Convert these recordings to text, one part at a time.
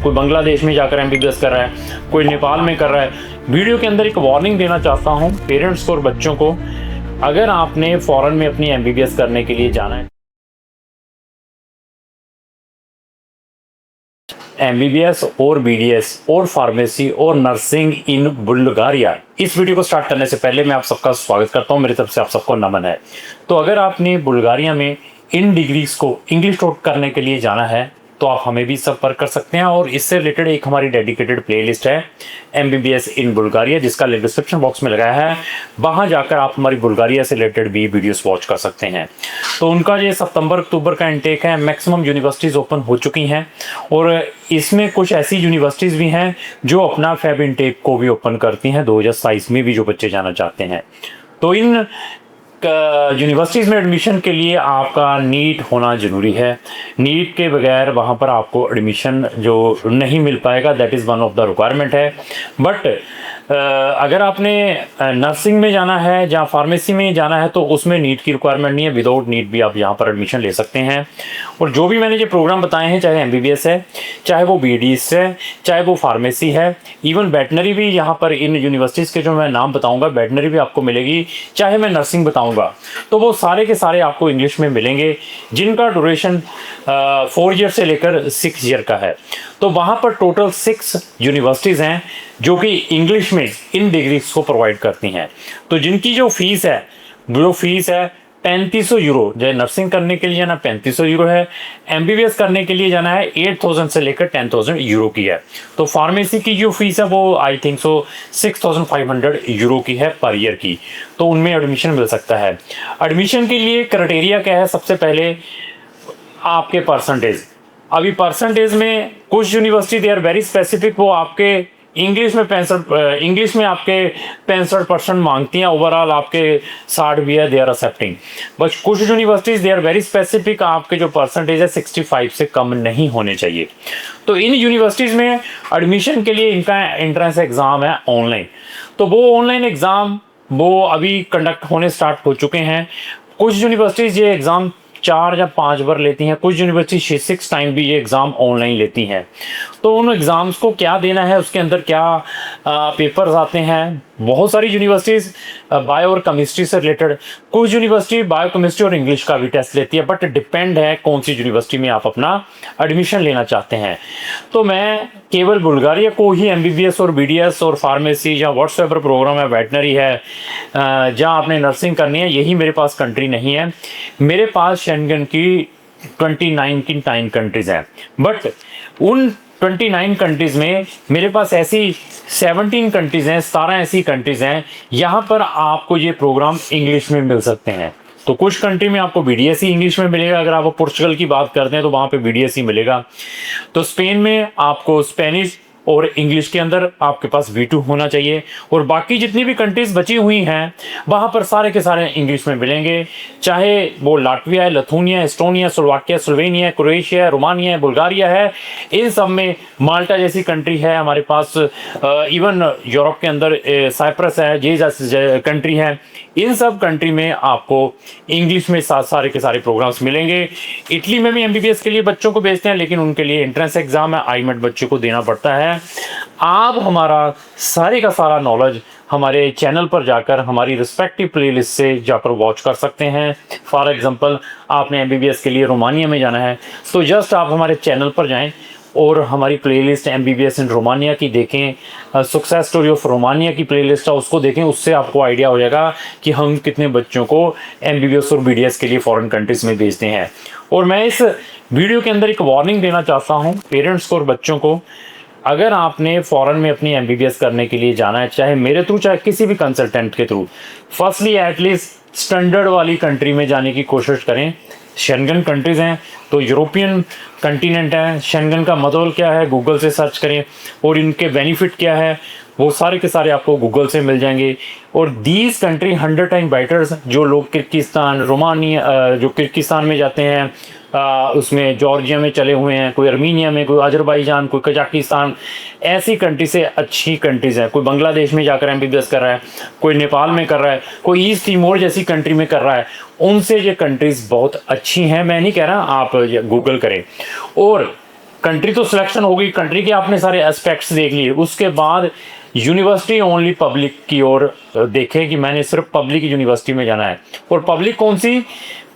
कोई बांग्लादेश में जाकर एमबीबीएस कर रहा है, कोई नेपाल में कर रहा है। वीडियो के अंदर एक वार्निंग देना चाहता हूँ पेरेंट्स को और बच्चों को, अगर आपने फॉरेन में अपनी एमबीबीएस करने के लिए जाना है, एमबीबीएस और बीडीएस और फार्मेसी और नर्सिंग इन बुल्गारिया। इस वीडियो को स्टार्ट करने से पहले मैं आप सबका स्वागत करता हूं, मेरी तरफ से आप सबको नमन है। तो अगर आपने बुल्गारिया में इन डिग्रीज को इंग्लिश टॉक करने के लिए जाना है तो आप हमें भी संपर्क कर सकते हैं, और इससे रिलेटेड एक हमारी डेडिकेटेड प्लेलिस्ट है एमबीबीएस इन बुल्गारिया, जिसका लिंक डिस्क्रिप्शन बॉक्स में लगाया है। वहां जाकर आप हमारी बुल्गारिया से रिलेटेड भी वीडियोस वॉच कर सकते हैं। तो उनका ये सितंबर अक्टूबर का इनटेक है। मैक्सिमम यूनिवर्सिटीज़ ओपन हो चुकी हैं, और इसमें कुछ ऐसी यूनिवर्सिटीज़ भी हैं जो अपना फैब इनटेक को भी ओपन करती हैं 2027 में भी, जो बच्चे जाना चाहते हैं। तो इन यूनिवर्सिटीज़ में एडमिशन के लिए आपका नीट होना ज़रूरी है। नीट के बगैर वहाँ पर आपको एडमिशन जो नहीं मिल पाएगा, that is one of the requirement है। बट अगर आपने नर्सिंग में जाना है या फार्मेसी में जाना है तो उसमें नीट की रिक्वायरमेंट नहीं है। विदाउट नीट भी आप यहाँ पर एडमिशन ले सकते हैं। और जो भी मैंने जो प्रोग्राम बताए हैं, चाहे एमबीबीएस है, चाहे वो बीडीएस है, चाहे वो फार्मेसी है, इवन वेटनरी भी यहाँ पर इन यूनिवर्सिटीज़ के जो मैं नाम बताऊँगा वेटनरी भी आपको मिलेगी, चाहे मैं नर्सिंग बताऊँगा, तो वो सारे के सारे आपको इंग्लिश में मिलेंगे, जिनका ड्यूरेशन 4 ईयर से लेकर 6 ईयर का है। तो वहाँ पर टोटल 6 यूनिवर्सिटीज़ हैं जो कि इंग्लिश में इन डिग्रीज को प्रोवाइड करती हैं। तो जिनकी जो फीस है, वो फीस है 3500 यूरो। जो नर्सिंग करने के लिए जाना 3500 यूरो है, एमबीबीएस करने के लिए जाना है 8000 से लेकर 10000 यूरो की है। तो फार्मेसी की जो फीस है वो आई थिंक सो 6500 यूरो की है पर ईयर की। तो उनमें एडमिशन मिल सकता है। एडमिशन के लिए क्राइटेरिया क्या है? सबसे पहले आपके परसेंटेज। अभी परसेंटेज में कुछ university they are very specific, वो आपके इंग्लिश में आपके 65% मांगती हैं। ओवरऑल आपके 60 भी है, दे आर एक्सेप्टिंग। बट कुछ universities they are very specific, आपके जो परसेंटेज है 65 से कम नहीं होने चाहिए। तो इन यूनिवर्सिटीज़ में एडमिशन के लिए इनका एंट्रेंस एग्ज़ाम है ऑनलाइन। तो वो ऑनलाइन एग्ज़ाम वो अभी कंडक्ट होने स्टार्ट हो चुके हैं। कुछ यूनिवर्सिटीज़ ये एग्ज़ाम 4 या 5 बार लेती हैं, कुछ यूनिवर्सिटी 6 टाइम भी ये एग्ज़ाम ऑनलाइन लेती हैं। तो उन एग्ज़ाम्स को क्या देना है, उसके अंदर क्या पेपर्स आते हैं। बहुत सारी यूनिवर्सिटीज़ बायो और केमिस्ट्री से रिलेटेड, कुछ यूनिवर्सिटी बायो केमिस्ट्री और इंग्लिश का भी टेस्ट लेती है। बट डिपेंड है कौन सी यूनिवर्सिटी में आप अपना एडमिशन लेना चाहते हैं। तो मैं केवल बुल्गारिया को ही एमबीबीएस और बीडीएस और फार्मेसी या व्हाट्सएवर प्रोग्राम है, वेटनरी है, जहाँ आपने नर्सिंग करनी है, यही मेरे पास कंट्री नहीं है। मेरे पास शेंगन की 29 कंट्रीज़ हैं। बट उन 29 कंट्रीज़ में मेरे पास ऐसी 17 कंट्रीज़ हैं, 17 ऐसी कंट्रीज़ हैं यहाँ पर आपको ये प्रोग्राम इंग्लिश में मिल सकते हैं। तो कुछ कंट्री में आपको बीडीएस ही इंग्लिश में मिलेगा। अगर आप पोर्चुगल की बात करते हैं तो वहाँ पे बीडीएस ही मिलेगा। तो स्पेन में आपको स्पेनिश और इंग्लिश के अंदर आपके पास V2 होना चाहिए। और बाकी जितनी भी कंट्रीज़ बची हुई हैं वहाँ पर सारे के सारे इंग्लिश में मिलेंगे, चाहे वो लाटविया है, Lithuania, Estonia, Slovakia, Slovenia, Croatia, Romania, Bulgaria है। इन सब में माल्टा जैसी कंट्री है हमारे पास, इवन यूरोप के अंदर साइप्रस है, ये जैसी कंट्री है। इन सब कंट्री में आपको इंग्लिश में सारे के सारे प्रोग्राम्स मिलेंगे। इटली में भी एमबीबीएस के लिए बच्चों को भेजते हैं, लेकिन उनके लिए एंट्रेंस एग्जाम है, आईमेट बच्चों को देना पड़ता है। आप हमारा सारे का सारा नॉलेज हमारे चैनल पर जाकर हमारी रिस्पेक्टिव प्लेलिस्ट से जाकर वॉच कर सकते हैं। फॉर एग्जांपल आपने एमबीबीएस के लिए रोमानिया में जाना है तो जस्ट आप हमारे चैनल पर जाएं और हमारी प्लेलिस्ट एमबीबीएस इन रोमानिया की देखें। सक्सेस स्टोरी ऑफ रोमानिया की प्लेलिस्ट है, उसको देखें। उससे आपको आइडिया हो जाएगा कि हम कितने बच्चों को एमबीबीएस और बीडीएस के लिए फॉरेन कंट्रीज़ में भेजते हैं। और मैं इस वीडियो के अंदर एक वार्निंग देना चाहता हूँ पेरेंट्स को और बच्चों को, अगर आपने फॉरेन में अपनी एमबीबीएस करने के लिए जाना है, चाहे मेरे थ्रू चाहे किसी भी कंसल्टेंट के थ्रू, फर्स्टली एटलीस्ट स्टैंडर्ड वाली कंट्री में जाने की कोशिश करें। शेंगन कंट्रीज़ हैं तो यूरोपियन कंटिनेंट है। शेंगन का मतलब क्या है, गूगल से सर्च करें, और इनके बेनिफिट क्या है वो सारे के सारे आपको गूगल से मिल जाएंगे। और दीज कंट्री 100 टाइम बेटर्स, जो लोग किर्गिस्तान, रोमानिया, जो किर्गिस्तान में जाते हैं, उसमें जॉर्जिया में चले हुए हैं, कोई अर्मीनिया में, कोई अजरबैजान, कोई कजाकिस्तान, ऐसी कंट्री से अच्छी कंट्रीज़ हैं। कोई बांग्लादेश में जाकर एमबीबीएस कर रहा है, कोई नेपाल में कर रहा है, कोई ईस्ट तिमोर जैसी कंट्री में कर रहा है। उनसे ये कंट्रीज़ बहुत अच्छी हैं। मैं नहीं कह रहा, आप गूगल करें। और कंट्री तो सिलेक्शन हो गई, कंट्री के आपने सारे एस्पेक्ट्स देख लिए, उसके बाद यूनिवर्सिटी ओनली पब्लिक की ओर देखें कि मैंने सिर्फ पब्लिक यूनिवर्सिटी में जाना है। और पब्लिक कौन सी?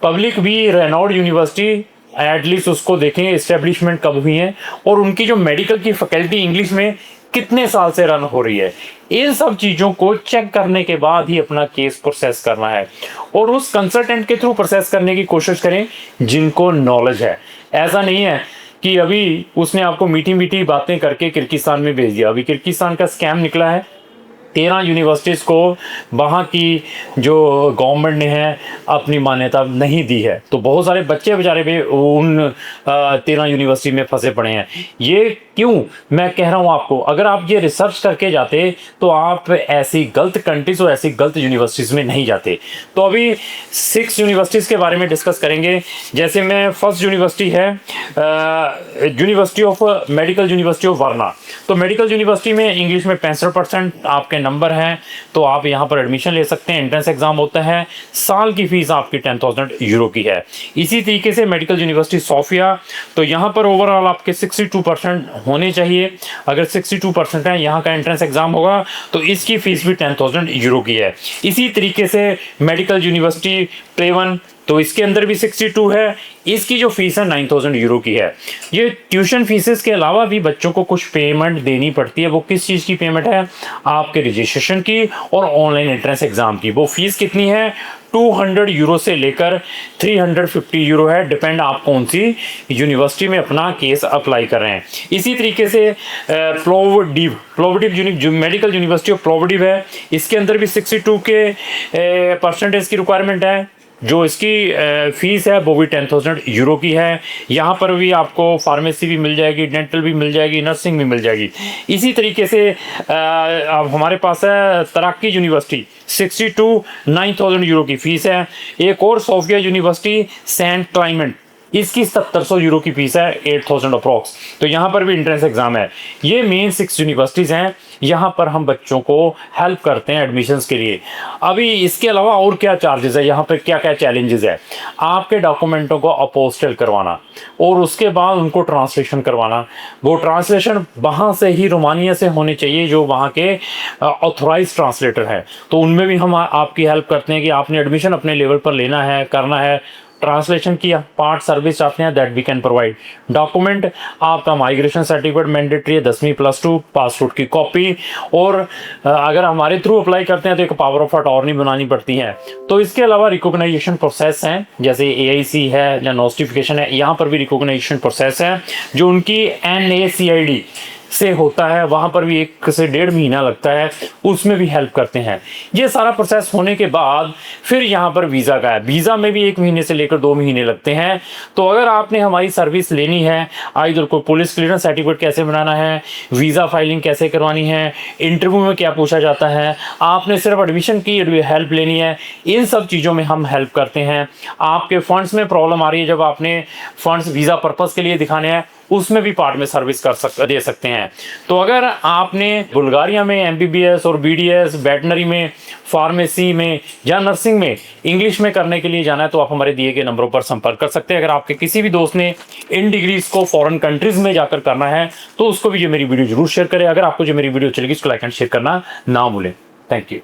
पब्लिक भी रेनॉल्ड यूनिवर्सिटी, एटलीस्ट उसको देखें इस्टेब्लिशमेंट कब हुई है और उनकी जो मेडिकल की फैकल्टी इंग्लिश में कितने साल से रन हो रही है। इन सब चीज़ों को चेक करने के बाद ही अपना केस प्रोसेस करना है और उस कंसल्टेंट के थ्रू प्रोसेस करने की कोशिश करें जिनको नॉलेज है। ऐसा नहीं है कि अभी उसने आपको मीठी मीठी बातें करके किर्गिस्तान में भेज दिया। अभी किर्गिस्तान का स्कैम निकला है, 13 यूनिवर्सिटीज़ को वहाँ की जो गवर्नमेंट ने है अपनी मान्यता नहीं दी है, तो बहुत सारे बच्चे बेचारे भी उन 13 यूनिवर्सिटी में फंसे पड़े हैं। ये क्यों मैं कह रहा हूँ आपको, अगर आप ये रिसर्च करके जाते तो आप ऐसी गलत कंट्रीज और ऐसी गलत यूनिवर्सिटीज़ में नहीं जाते। तो अभी 6 यूनिवर्सिटीज़ के बारे में डिस्कस करेंगे। जैसे मैं फर्स्ट यूनिवर्सिटी है university of medical university of Warna. तो मेडिकल यूनिवर्सिटी में इंग्लिश में 65% आपके नंबर हैं तो आप यहाँ पर एडमिशन ले सकते हैं। एंट्रेंस एग्जाम होता है, साल की फीस आपकी 10,000 यूरो की है। इसी तरीके से मेडिकल यूनिवर्सिटी सोफिया, तो यहाँ पर ओवरऑल आपके 62% होने चाहिए। अगर 62% है, यहाँ का एंट्रेंस एग्जाम होगा तो इसकी फीस भी 10,000 यूरो की है। इसी तरीके से मेडिकल यूनिवर्सिटी प्लेवन, तो इसके अंदर भी 62 है, इसकी जो फीस है 9,000 यूरो की है। ये ट्यूशन फीसेस के अलावा भी बच्चों को कुछ पेमेंट देनी पड़ती है। वो किस चीज़ की पेमेंट है? आपके रजिस्ट्रेशन की और ऑनलाइन एंट्रेंस एग्जाम की। वो फीस कितनी है? 200 यूरो से लेकर 350 यूरो है, डिपेंड आप कौन सी यूनिवर्सिटी में अपना केस अप्लाई कर रहे हैं। इसी तरीके से प्लोवडिव जो मेडिकल यूनिवर्सिटी ऑफ प्लोवडिव है, इसके अंदर भी 62 के परसेंटेज की रिक्वायरमेंट है। जो इसकी फीस है वो भी 10,000 यूरो की है। यहाँ पर भी आपको फार्मेसी भी मिल जाएगी, डेंटल भी मिल जाएगी, नर्सिंग भी मिल जाएगी। इसी तरीके से अब हमारे पास है तराकी यूनिवर्सिटी, 62 9,000 यूरो की फ़ीस है। एक और सोफिया यूनिवर्सिटी सेंट क्लाइमेट, इसकी 700 यूरो की फीस है, 8,000 अप्रॉक्स। तो यहाँ पर भी एंट्रेंस एग्जाम है। ये मेन 6 यूनिवर्सिटीज़ हैं, यहाँ पर हम बच्चों को हेल्प करते हैं एडमिशन्स के लिए। अभी इसके अलावा और क्या चार्जेस है, यहाँ पर क्या क्या चैलेंजेस है? आपके डॉक्यूमेंटों को अपोस्टल करवाना और उसके बाद उनको ट्रांसलेशन करवाना। वो ट्रांसलेशन वहाँ से ही, रोमानिया से होने चाहिए, जो वहाँ के ऑथोराइज ट्रांसलेटर हैं। तो उनमें भी हम आपकी हेल्प करते हैं कि आपने एडमिशन अपने लेवल पर लेना है, करना है। ट्रांसलेशन की पार्ट सर्विस चाहते हैं, that we can provide. Document आपका माइग्रेशन सर्टिफिकेट मैंडेटरी है, 10वीं +2, पासपोर्ट की कॉपी, और अगर हमारे थ्रू अप्लाई करते हैं तो एक पावर ऑफ अटॉर्नी बनानी पड़ती है। तो इसके अलावा रिकॉग्नाइजेशन प्रोसेस हैं, जैसे AIC है या नोटिफिकेशन है, यहाँ पर भी रिकॉग्नाइजेशन प्रोसेस है जो उनकी NACID से होता है, वहाँ पर भी 1 से 1.5 महीना लगता है, उसमें भी हेल्प करते हैं। ये सारा प्रोसेस होने के बाद फिर यहाँ पर वीज़ा का है। वीज़ा में भी 1 महीने से लेकर 2 महीने लगते हैं। तो अगर आपने हमारी सर्विस लेनी है, आइदर को पुलिस क्लियरेंस सर्टिफिकेट कैसे बनाना है, वीज़ा फाइलिंग कैसे करवानी है, इंटरव्यू में क्या पूछा जाता है, आपने सिर्फ एडमिशन की हेल्प लेनी है, इन सब चीज़ों में हम हेल्प करते हैं। आपके फंड्स में प्रॉब्लम आ रही है, जब आपने फंड्स वीज़ा पर्पज़ के लिए दिखाने हैं, उसमें भी पार्ट में सर्विस दे सकते हैं। तो अगर आपने बुल्गारिया में MBBS और BDS, वेटनरी में, फार्मेसी में या नर्सिंग में इंग्लिश में करने के लिए जाना है तो आप हमारे दिए गए नंबरों पर संपर्क कर सकते हैं। अगर आपके किसी भी दोस्त ने इन डिग्रीज को फॉरेन कंट्रीज में जाकर करना है तो उसको भी ये मेरी वीडियो जरूर शेयर करें। अगर आपको जो मेरी वीडियो चलेगी उसको लाइक एंड शेयर करना ना भूलें। Thank you.